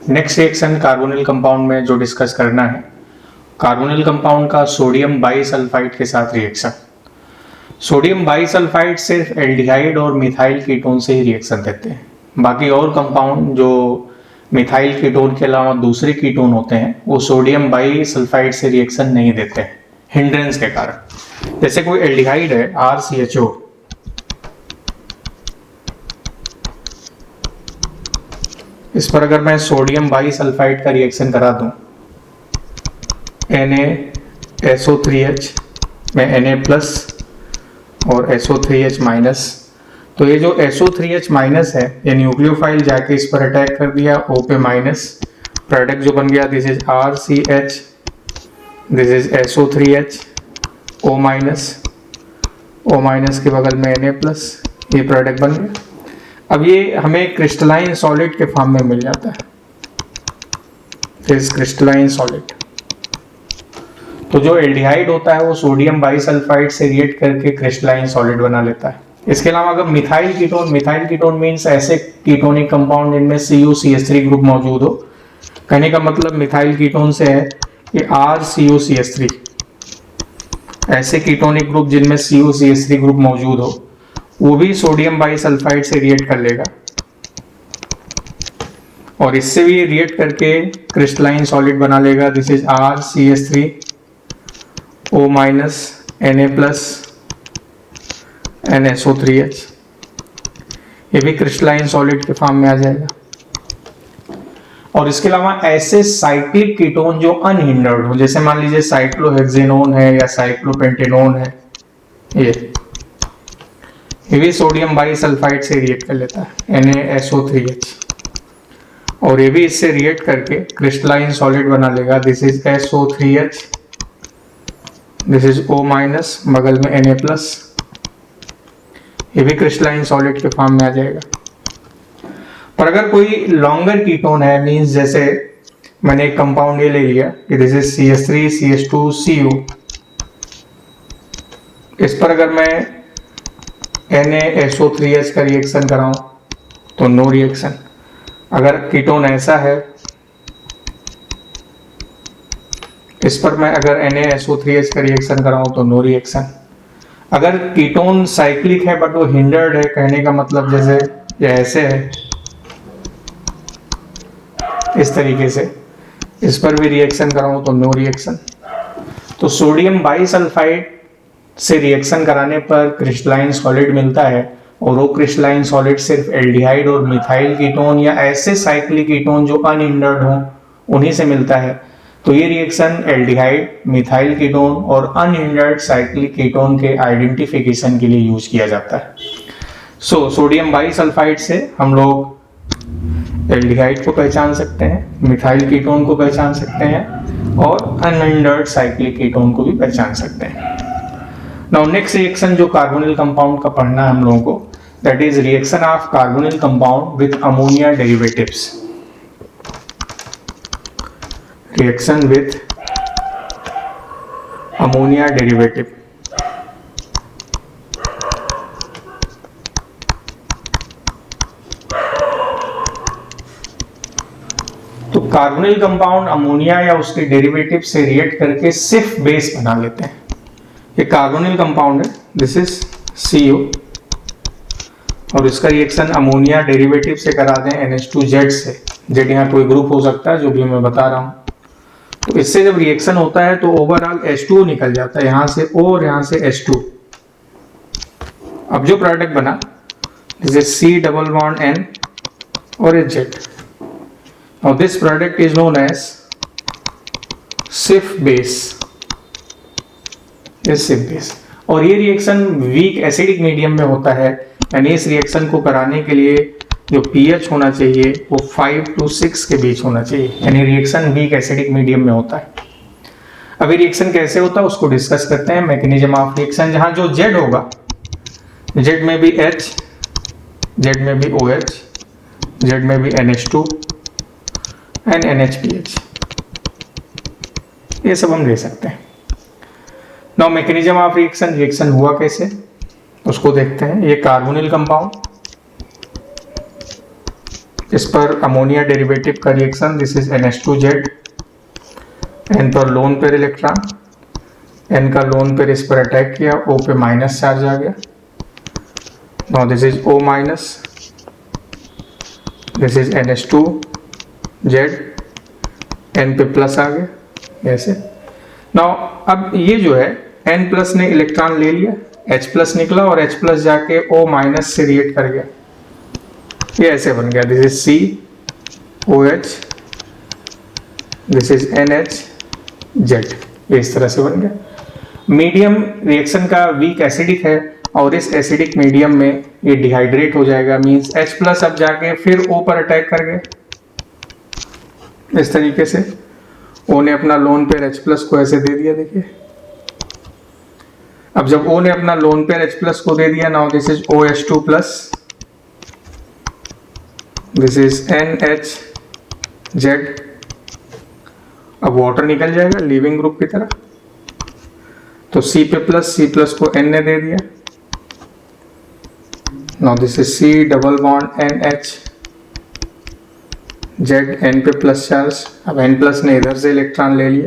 Next reaction carbonyl compound में जो discuss करना है, कार्बोनिल कंपाउंड का सोडियम बाईसल्फाइड के साथ रिएक्शन। सोडियम बाईसल्फाइड सिर्फ एल्डिहाइड और मिथाइल कीटोन से ही रिएक्शन देते हैं। बाकी और कंपाउंड जो मिथाइल कीटोन के अलावा दूसरे कीटोन होते हैं वो सोडियम बाईसल्फाइड से रिएक्शन नहीं देते हैं हिंड्रेंस के कारण। जैसे कोई एल्डिहाइड है RCHO, इस पर अगर मैं सोडियम बाईसल्फाइड का रिएक्शन करा दूं NaSO3H में Na+ और SO3H-, तो ये जो SO3H- है ये न्यूक्लियोफाइल जाके इस पर अटैक कर दिया, O पे माइनस, प्रोडक्ट जो बन गया this is RCH, this is SO3H, O-, O- के बगल में Na+, ये प्रोडक्ट बन गया। अब ये हमें क्रिस्टलाइन सॉलिड के फॉर्म में मिल जाता है, दिस क्रिस्टलाइन सॉलिड। तो जो एल्डिहाइड होता है वो सोडियम बाईसल्फाइड से रिएक्ट करके क्रिस्टलाइन सॉलिड बना लेता है। इसके अलावा अगर मिथाइल कीटोन मींस ऐसे कीटोनिक कंपाउंड जिनमें CuCH3 ग्रुप मौजूद हो। कहने का मतलब मिथाइल कीटोन से है कि RCOCH3, ऐसे कीटोनिक ग्रुप जिनमें CuCH3 ग्रुप मौजूद हो वो भी सोडियम बाईसल्फाइड से रिएक्ट कर लेगा और इससे भी रिएक्ट करके क्रिस्टलाइन सॉलिड बना लेगा, this is RCH3, O-, Na+, NSO3H, ये भी क्रिस्टलाइन सॉलिड के फॉर्म में आ जाएगा। और इसके अलावा ऐसे साइक्लिक कीटोन जो अनहिंडर्ड हो, जैसे मान लीजिए साइक्लोहेक्सेनोन है या साइक्लोपेंटेनोन है, ये भी सोडियम बाईसल्फाइड से रिएक्ट कर लेता है NaSO3H, और ये भी इससे रिएक्ट करके क्रिस्टलाइन सॉलिड बना लेगा, this is SO3H, this is O-, बगल में Na+, ये भी क्रिस्टलाइन सॉलिड के फॉर्म में आ जाएगा। पर अगर कोई लॉन्गर कीटोन है, मींस जैसे मैंने एक कंपाउंड ये ले लिया कि दिस इज CH3CH2Cu, इस पर अगर मैं NaSO3H का रिएक्शन कराऊं तो नो रिएक्शन। अगर कीटोन ऐसा है, इस पर मैं अगर NaSO3H का रिएक्शन कराऊं तो नो रिएक्शन। अगर कीटोन साइक्लिक है बट वो हिंडर्ड है, कहने का मतलब जैसे ये ऐसे है, इस तरीके से, इस पर भी रिएक्शन कराऊं तो नो रिएक्शन। तो सोडियम बाईसल्फाइड से रिएक्शन कराने पर क्रिस्टलाइन सॉलिड मिलता है और वो क्रिस्टलाइन सॉलिड सिर्फ एल्डिहाइड और मिथाइल कीटोन या ऐसे साइक्लिक कीटोन जो अनहिंडर्ड हों उन्हीं से मिलता है। तो ये रिएक्शन एल्डिहाइड, मिथाइल कीटोन और अनहिंडर्ड साइक्लिक कीटोन के आइडेंटिफिकेशन के लिए यूज किया जाता है। सोडियम बाईसल्फाइड से हम लोग एल्डिहाइड को पहचान सकते हैं, मिथाइल कीटोन को पहचान सकते हैं और अनहिंडर्ड साइक्लिक कीटोन को भी पहचान सकते हैं। नाउ नेक्स्ट रिएक्शन जो कार्बोनिल कंपाउंड का पढ़ना है हम लोगों को, that is reaction of carbonyl compound with ammonia derivatives. Reaction with ammonia derivative. तो कार्बोनिल कंपाउंड अमोनिया या उसके डेरिवेटिव से रिएक्ट करके सिर्फ बेस बना लेते हैं। ये कार्बोनिल कंपाउंड है, दिस इज Cu, और इसका रिएक्शन अमोनिया डेरिवेटिव से करा दें NH2Z से। जेड यहाँ कोई ग्रुप हो सकता है जो भी मैं बता रहा हूँ। तो इससे जब रिएक्शन होता है तो ओवरऑल H2 निकल जाता है, यहां से O और यहां से H2। अब जो प्रोडक्ट बना दिस इज C+N और Z। Now this product is known as सिर्फ बेस, सिर्फ बेस। और ये रिएक्शन वीक एसिडिक मीडियम में होता है, यानी इस रिएक्शन को कराने के लिए जो pH होना चाहिए वो 5 to 6 के बीच होना चाहिए, यानी रिएक्शन वीक एसिडिक मीडियम में होता है। अभी रिएक्शन कैसे होता है उसको डिस्कस करते हैं। मैकेनिज्म ऑफ रिएक्शन, जहां जो Z होगा, Z में भी H, Z में भी OH, Z में भी NH2 एंड NHPH, ये सब हम ले सकते हैं। Now mechanism of reaction, reaction हुआ कैसे उसको देखते हैं। ये कार्बोनिल कंपाउंड, इस पर अमोनिया डेरिवेटिव का reaction, this is NH2Z, N पर लोन पेयर इलेक्ट्रॉन, N का लोन पेयर इस पर अटैक किया, O पे माइनस चार्ज आ गया, now this is O minus, this is NH2Z, N पे प्लस आ गया ऐसे। नाउ अब ये जो है N प्लस ने इलेक्ट्रॉन ले लिया, H प्लस निकला और H प्लस जाके O माइनस से रिएक्ट कर गया, ये ऐसे बन गया, this is COH, this is NHZ, ये इस तरह से बन गया। मीडियम रिएक्शन का वीक एसिडिक है और इस एसिडिक मीडियम में ये डिहाइड्रेट हो जाएगा, मींस H प्लस अब जाके फिर O पर अटैक कर गए इस तरीके से। O ने अपना लोन पेयर H प्लस को ऐसे दे दिया, देखिए। अब जब O ने अपना लोन पेयर H प्लस को दे दिया, now this is OH2 plus, this is NHZ, अब वाटर निकल जाएगा लीविंग ग्रुप की तरह, तो C पे प्लस, C प्लस को N ने दे दिया, now this is C double bond NH Z, N पे प्लस चार्ज, अब N प्लस ने इधर से इलेक्ट्रॉन ले लिया,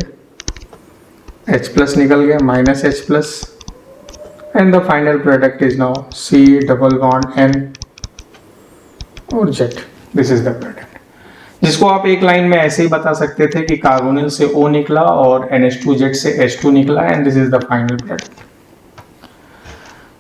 H प्लस निकल गया, minus H plus, and the final product is now C double bond N और Z, this is the product, जिसको आप एक लाइन में ऐसे ही बता सकते थे कि कार्बोनिल से O निकला और NH2Z से H2 निकला, and this is the final product.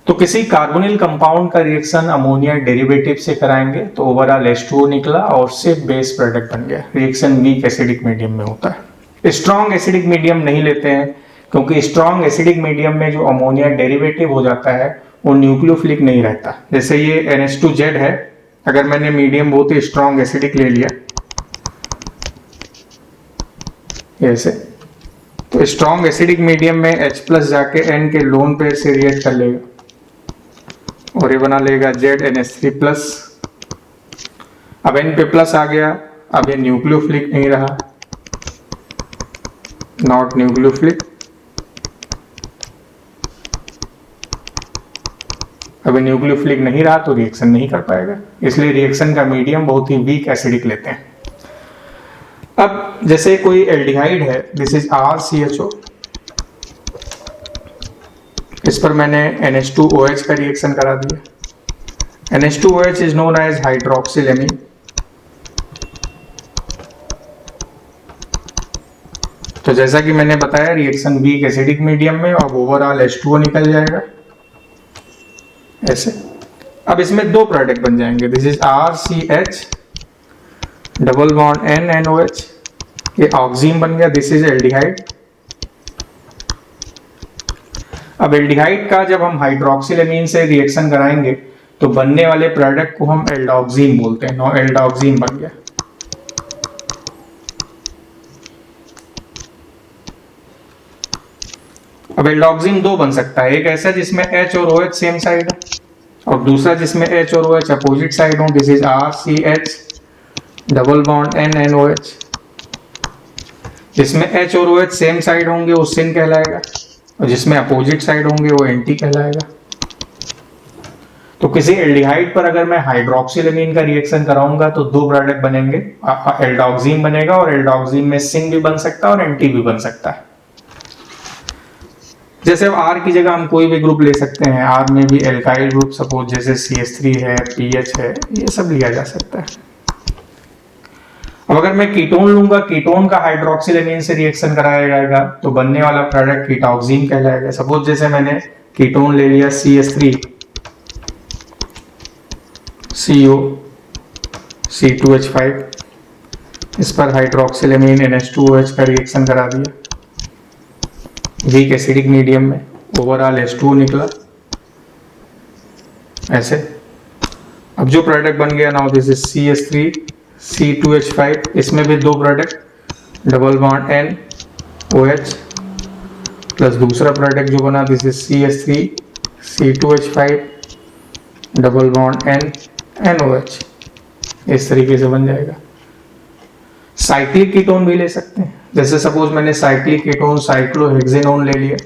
तो किसी कार्बोनिल कंपाउंड का रिएक्शन अमोनिया डेरिवेटिव से कराएंगे तो ओवरऑल H2O निकला और सिर्फ बेस प्रोडक्ट बन गया। रिएक्शन वीक एसिडिक मीडियम में होता है। स्ट्रॉन्ग एसिडिक मीडियम नहीं लेते हैं क्योंकि स्ट्रॉन्ग एसिडिक मीडियम में जो अमोनिया डेरिवेटिव हो जाता है वो न्यूक्लियोफिलिक नहीं रहता। जैसे ये NH2Z है, अगर मैंने मीडियम बहुत ही स्ट्रॉन्ग एसिडिक ले लिया ऐसे, तो स्ट्रॉन्ग एसिडिक मीडियम में H प्लस जाके N के लोन पेयर से रिएक्ट कर लेगा और ये बना लेगा ZNH3 प्लस। अब N पे प्लस आ गया, अब ये न्यूक्लियोफिलिक नहीं रहा, नॉट न्यूक्लियोफिलिक। अब न्यूक्लियोफिलिक नहीं रहा तो रिएक्शन नहीं कर पाएगा, इसलिए रिएक्शन का मीडियम बहुत ही वीक एसिडिक लेते हैं। अब जैसे कोई एल्डिहाइड है, दिस इज RCHO, इस पर मैंने NH2OH का रिएक्शन करा दिया। NH2OH is known as hydroxyl amine. तो जैसा कि मैंने बताया रिएक्शन वीक एसिडिक मीडियम में, अब ओवरऑल H2O निकल जाएगा ऐसे। अब इसमें दो प्रोडक्ट बन जाएंगे, this is RCH double bond NNOH, ये ऑक्सीन बन गया, दिस इज एल्डिहाइड। अब एल्डिहाइड का जब हम हाइड्रोक्सिल एमीन से रिएक्शन कराएंगे तो बनने वाले प्रोडक्ट को हम एल्डोक्सीन बोलते हैं, नो एल्डोक्सीन बन गया। अब एल्डोक्सीन दो बन सकता है, एक ऐसा जिसमें H और OH सेम साइड है और दूसरा जिसमें H और OH अपोजिट साइड हो, this is RCH double bond NNOH। जिसमें H और OH सेम साइड होंगे वो सिन कहलाएगा और जिसमें अपोजिट साइड होंगे वो एंटी कहलाएगा। तो किसी एल्डिहाइड पर अगर मैं हाइड्रोक्सिल एमीन का रिएक्शन कराऊंगा तो दो प्रोडक्ट बनेंगे, एल्डोक्सीन बनेगा और एल्डोक्सीन में सिन भी बन सकता है और एंटी भी बन सकता है। जैसे अब R की जगह हम कोई भी ग्रुप ले सकते हैं, R में भी एल्काइल ग्रुप सपोज जैसे CH3 है, PH है, ये सब लिया जा सकता है। अब अगर मैं कीटोन लूंगा, कीटोन का हाइड्रोक्सिल एमीन से रिएक्शन कराया जाएगा तो बनने वाला प्रोडक्ट कीटोक्सीन कहलाएगा। सपोज जैसे मैंने कीटोन ले लिया CH3 CO C2H5, इस पर हाइड्रोक्सिल एमीन NH2OH का रिएक्शन करा दिया वीक एसिडिक मीडियम में, ओवरऑल H2O निकला ऐसे। अब जो प्रोडक्ट बन गया now this is CH3 C2H5, इसमें भी दो product double bond NOH plus दूसरा प्रोडक्ट जो बना this is CH3 C2H5 double bond NOH, इस तरीके से बन जाएगा। साइक्लिक कीटोन भी ले सकते हैं, जैसे सपोज मैंने साइक्लिक कीटोन साइक्लोहेक्सेनोन ले लिया,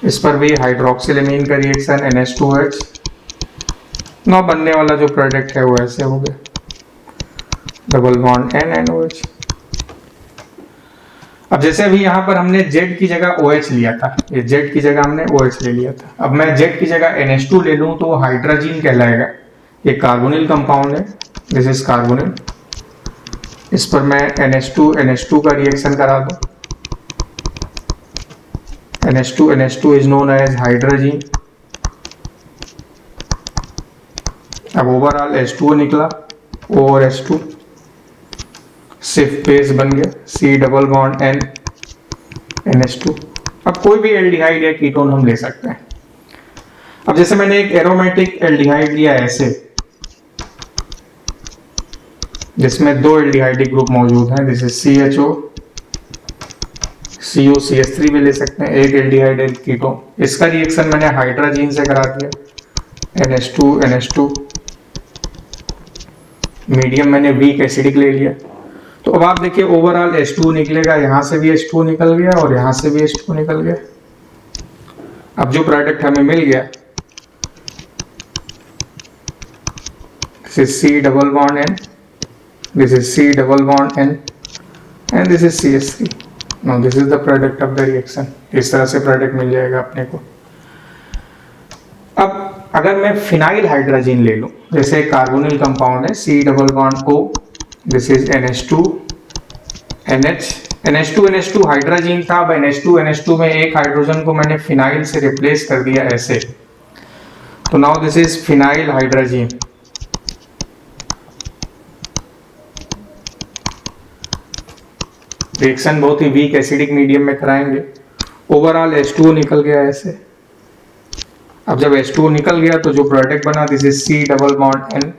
इस पर भी हाइड्रोक्सिल एमीन का रिएक्शन NH2OH, नौ बनने वाला जो प्रोडक्ट है वो ऐसे हो गया, डबल बॉन्ड NNOH। अब जैसे अभी यहाँ पर हमने Z की जगह OH लिया था, ये Z की जगह हमने OH ले लिया था। अब मैं Z की जगह NH2 ले लूँ तो वो हाइड्रोजीन कहलाएगा। ये कार्बोनिल कंपाउंड है, दिस इज कार्बोनिल। इस पर मैं NH2 का रिएक्शन करा दूँ, NH2 is known as hydrazine. अब ओवरऑल H2O निकला, O और H2 सिर्फ बेस बन गया, C double bond N NH2। अब कोई भी एल्डिहाइड या कीटोन हम ले सकते हैं। अब जैसे मैंने एक एरोमेटिक एल्डिहाइड लिया ऐसे, जिसमें दो एल्डिहाइडिक ग्रुप मौजूद हैं, दिस इज CHO, COCH3 भी ले सकते हैं, एक एल्डिहाइड एक कीटोन। इसका रिएक्शन मैंने हाइड्रोजीन से करा दिया, NH2 मीडियम मैंने वीक एसिडिक ले लिया। तो अब आप देखिए ओवरऑल H2 निकलेगा, यहां से भी H2 निकल गया और यहां से भी H2 निकल गया। अब जो प्रोडक्ट हमें मिल गया, this is C double bond N, this is C double bond N and this is CH3। Now this is the product of the reaction. इस तरह से प्रोडक्ट मिल जाएगा अपने को। अब अगर मैं फिनाइल हाइड्रोजीन ले लूं, जैसे कार्बोनिल कंपाउंड है C double bond O, this is NH2 NH2 hydrazine था। अब NH2 में एक हाइड्रोजन को मैंने फिनाइल से रिप्लेस कर दिया ऐसे, तो now this is phenyl hydrazine. Reaction बहुत ही वीक एसिडिक मीडियम में कराएंगे। ओवरऑल H2O निकल गया ऐसे। अब जब H2O निकल गया तो जो प्रोडक्ट बना, this is C double bond N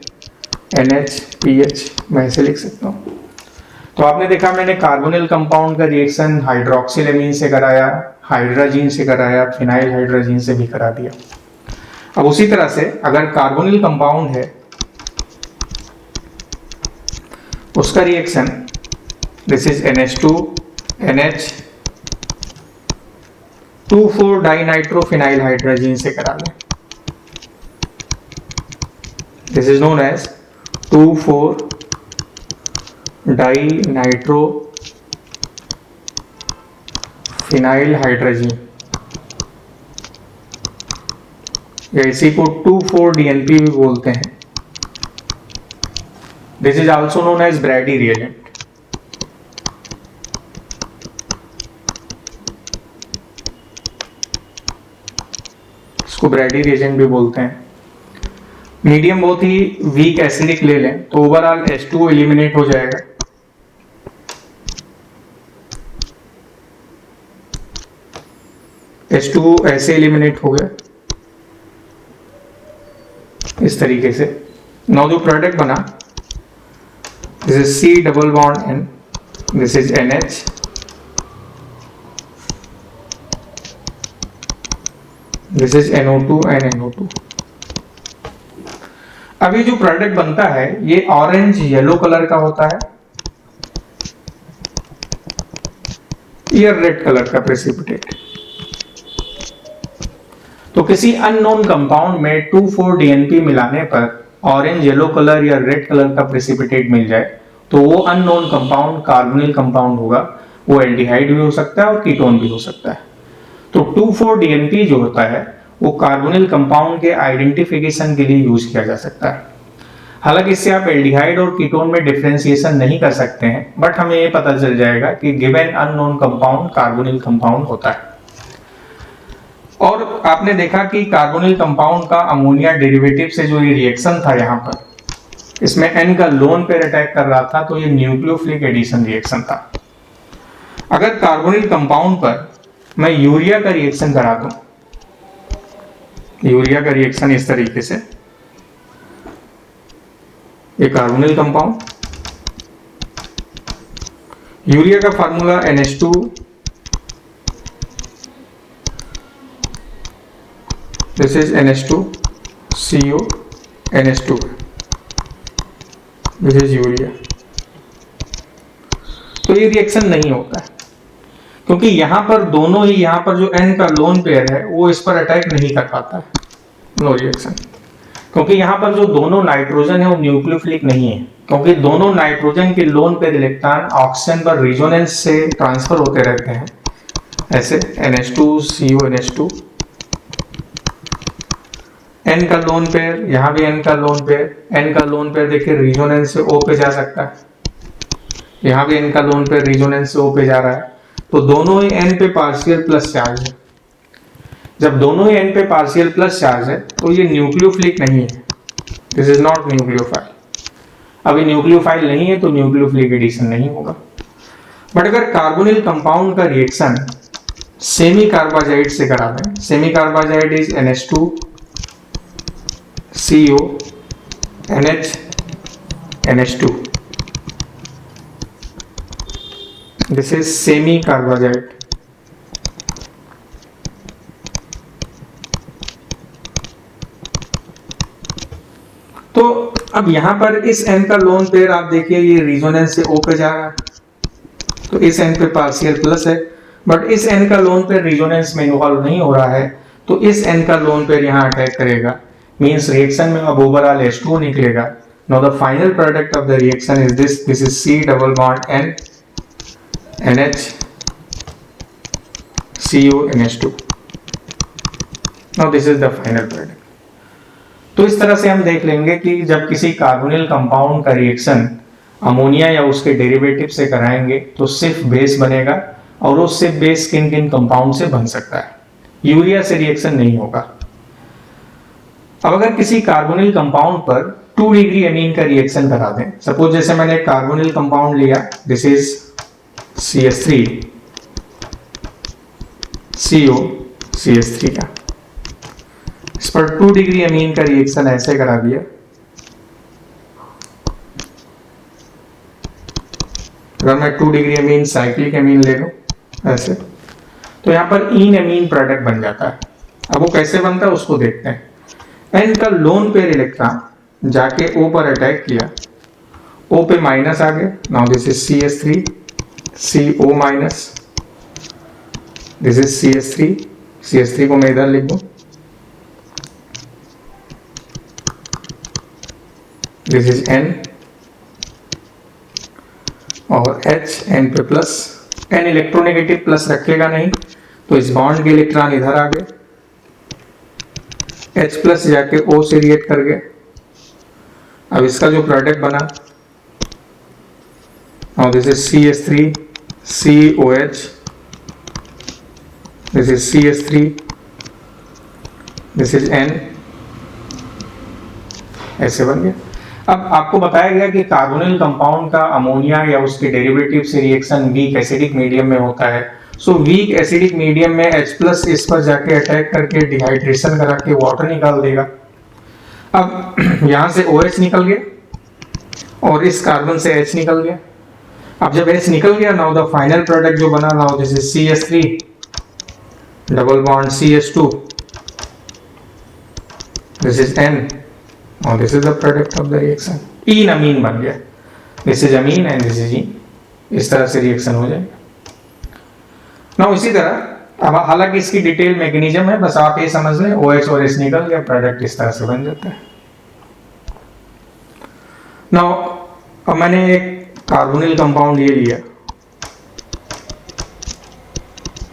NH मैं ऐसे लिख सकता हूँ। तो आपने देखा मैंने कार्बोनिल कंपाउंड का रिएक्शन हाइड्रोक्सिल एमीन से कराया, हाइड्रोजीन से कराया, फिनाइल हाइड्रोजीन से भी करा दिया। अब उसी तरह से अगर कार्बोनिल कंपाउंड है, उसका reaction this is NH2 NH 2,4 dinitrophenyl hydrazine से करा लें, this is known as 2,4 dinitro phenyl hydrazine, या इसी को 2,4-DNP भी बोलते हैं। This is also known as Brady reagent. इसको ब्रैडी रिएजेंट भी बोलते हैं। मीडियम बहुत ही वीक एसिडिक ले लें तो ओवरऑल H2O एलिमिनेट हो जाएगा। H2O ऐसे एलिमिनेट हो गया इस तरीके से। नाउ जो प्रोडक्ट बना, this is C double bond N, this is NH, this is NO2 and NO2। अभी जो प्रोडक्ट बनता है ये ऑरेंज येलो कलर का होता है, ये रेड कलर का प्रेसिपिटेट। तो किसी अननोन कंपाउंड में 2,4-DNP मिलाने पर ऑरेंज येलो कलर या रेड कलर का प्रेसिपिटेट मिल जाए तो वो अननोन कंपाउंड कार्बोनिल कंपाउंड होगा। वो एल्डिहाइड भी हो सकता है और कीटोन भी हो सकता है। तो 2,4-DNP जो होता है वो कार्बोनिल कंपाउंड के आइडेंटिफिकेशन के लिए यूज किया जा सकता है। हालांकि इससे आप एल्डिहाइड और कीटोन में डिफरेंशिएशन नहीं कर सकते हैं, बट हमें ये पता चल जाएगा कि given unknown compound carbonyl compound होता है। और आपने देखा कि कार्बोनिल कंपाउंड का अमोनिया डेरिवेटिव से जो ये रिएक्शन था यहाँ पर, इसमें N का लोन पेयर अटैक कर रहा था, तो ये न्यूक्लियोफिलिक एडिशन रिएक्शन था। अगर कार्बोनिल कंपाउंड पर मैं यूरिया का रिएक्शन करा दूं, यूरिया का रिएक्शन इस तरीके से, ये कार्बोनिल कंपाउंड, यूरिया का formula NH2 this is NH2 CO NH2, this is urea. तो ये रिएक्शन नहीं होता है क्योंकि यहां पर दोनों ही, यहां पर जो N का लोन पेयर है वो इस पर अटैक नहीं कर पाता है, नो रिएक्शन। क्योंकि यहाँ पर जो दोनों नाइट्रोजन है वो न्यूक्लियोफिलिक नहीं है, क्योंकि दोनों नाइट्रोजन के लोन पेयर इलेक्ट्रॉन ऑक्सीजन पर रिजोनेंस से ट्रांसफर होते रहते हैं, ऐसे NH2 CO NH2। N का लोन पेयर, यहाँ भी N का लोन पेयर, N का लोन पेयर देखिए रिजोनेंस से O पे जा सकता है, यहाँ भी N का लोन पेयर रिजोनेंस से O पे जा रहा है, तो दोनों ही N पे पार्शियल प्लस चार्ज है। जब दोनों ही N पे पार्शियल प्लस चार्ज है तो ये न्यूक्लियोफिलिक नहीं है, दिस इज नॉट न्यूक्लियोफाइल। अभी न्यूक्लियोफाइल नहीं है तो न्यूक्लियोफिलिक एडिशन नहीं होगा। बट अगर कार्बोनिल कंपाउंड का रिएक्शन सेमी कार्बाजाइड से करा दें, semi carbazide is NH2 CO NH NH2, this is semi carbazide. तो अब यहां पर इस N का लोन पेयर आप देखिए ये रिजोनेंस से O पे जा रहा है, तो इस N पे पार्शियल प्लस है, बट इस N का लोन पेयर रिजोनेंस में इन्वॉल्व नहीं हो रहा है, तो इस N का लोन पेयर यहां अटैक करेगा, मींस रिएक्शन में अब ओवरऑल H2 निकलेगा। Now the final product of the reaction is this is C double bond N NH CO NH2। Now this is the final product. तो इस तरह से हम देख लेंगे कि जब किसी कार्बोनिल कंपाउंड का रिएक्शन अमोनिया या उसके डेरिवेटिव से कराएंगे तो सिर्फ बेस बनेगा, और वो सिर्फ बेस किन किन कंपाउंड से बन सकता है, यूरिया से रिएक्शन नहीं होगा। अब अगर किसी कार्बोनिल कंपाउंड पर 2 डिग्री अमीन का रिएक्शन करा दें, सपोज जैसे मैंने एक कार्बोनिल कंपाउंड लिया, this is CH3 CO CH3 का, इस पर 2 डिग्री अमीन का रिएक्शन ऐसे करा दिया, अगर मैं 2 डिग्री अमीन साइक्लिक अमीन ले लूं ऐसे, तो यहां पर इन अमीन प्रोडक्ट बन जाता है। अब वो कैसे बनता है उसको देखते हैं। N का लोन पेयर इलेक्ट्रॉन जाके O पर अटैक किया, O पे माइनस आ गया, now this is CH3 CO minus, this is CH3, CH3 को मैं इधर लिख दूं, दिस इज N और H N पे प्लस, N इलेक्ट्रोनेगेटिव प्लस रखेगा नहीं, तो इस बॉन्ड के इलेक्ट्रॉन इधर आ गए, H प्लस जाके O से रिएक्ट कर गए। अब इसका जो प्रोडक्ट बना, और this is CH3 COH, this is CH3, this is N, ऐसे बन गया। अब आपको बताया गया कि कार्बोनिल कंपाउंड का अमोनिया या उसके डेरिवेटिव से रिएक्शन वीक एसिडिक मीडियम में होता है। सो वीक एसिडिक मीडियम में H प्लस इस पर जाके अटैक करके डिहाइड्रेशन करा के वाटर निकाल देगा। अब यहां से OH निकल गया और इस कार्बन से H निकल गया। अब जब H निकल गया, नाउ द फाइनल प्रोडक्ट जो बना, now this is CH3 double bond CH2, this is N और this is the product of the reaction. इन अमीन बन गया, this is amine and this is in, इस तरह से रिएक्शन हो जाएगा। नाउ इसी तरह अब हालांकि इसकी डिटेल मैकेनिज्म है, बस आप ये समझ लें OH और H निकल गया, प्रोडक्ट इस तरह से बन जाता है। नाउ अब मैंने एक कार्बोनिल कंपाउंड ये लिया,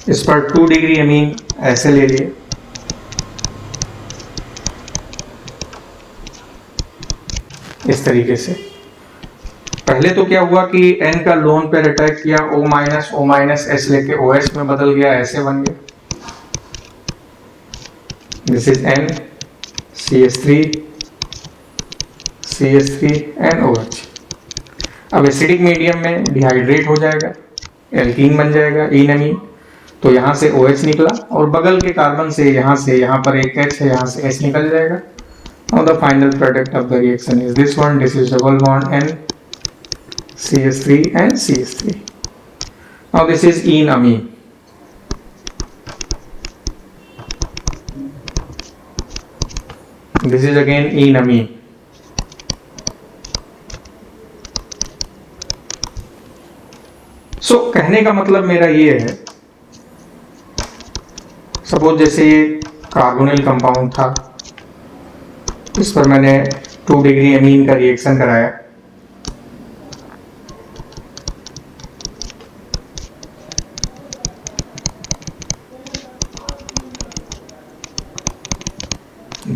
इस पर 2 डिग्री अमीन ऐसे ले लिए, इस तरीके से। पहले तो क्या हुआ कि N का लोन पेयर अटैक किया, O माइनस H लेके OH में बदल गया, ऐसे बन गया, this is N CH3 CH3 and OH। अब एसिडिक मीडियम में डिहाइड्रेट हो जाएगा, एल्कीन बन जाएगा, इन अमीन। तो यहां से OH निकला और बगल के कार्बन से यहाँ पर एक H है, यहाँ से H निकल जाएगा। Now the final product of the reaction is this one, this is double bond N CH3 and CH3. Now this is enamine. This is again enamine. So कहने का मतलब मेरा ये है, सपोज जैसे ये कार्बोनिल कंपाउंड था इस पर मैंने 2 डिग्री एमीन का रिएक्शन कराया।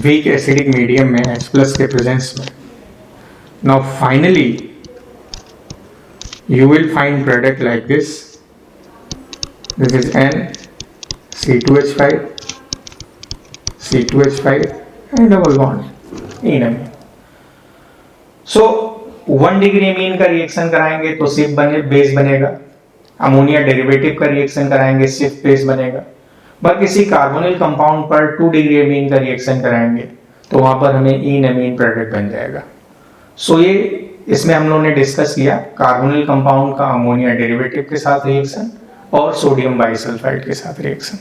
वीक एसिडिक मीडियम में H प्लस के प्रेजेंस में। Now finally you will find product like this. This is N, C2H5, C2H5 and double bond in amine. So 1 degree amine का रिएक्शन कराएंगे तो सिर्फ base बनेगा। अमोनिया डेरिवेटिव का reaction कराएंगे सिर्फ बेस बनेगा। पर किसी कार्बोनिल कंपाउंड पर 2 डिग्री एमीन का रिएक्शन कराएंगे तो वहां पर हमें इन एमीन प्रोडक्ट बन जाएगा। सो ये इसमें हम लोगों ने डिस्कस किया कार्बोनिल कंपाउंड का अमोनिया डेरिवेटिव के साथ रिएक्शन और सोडियम बाइसल्फाइड के साथ रिएक्शन।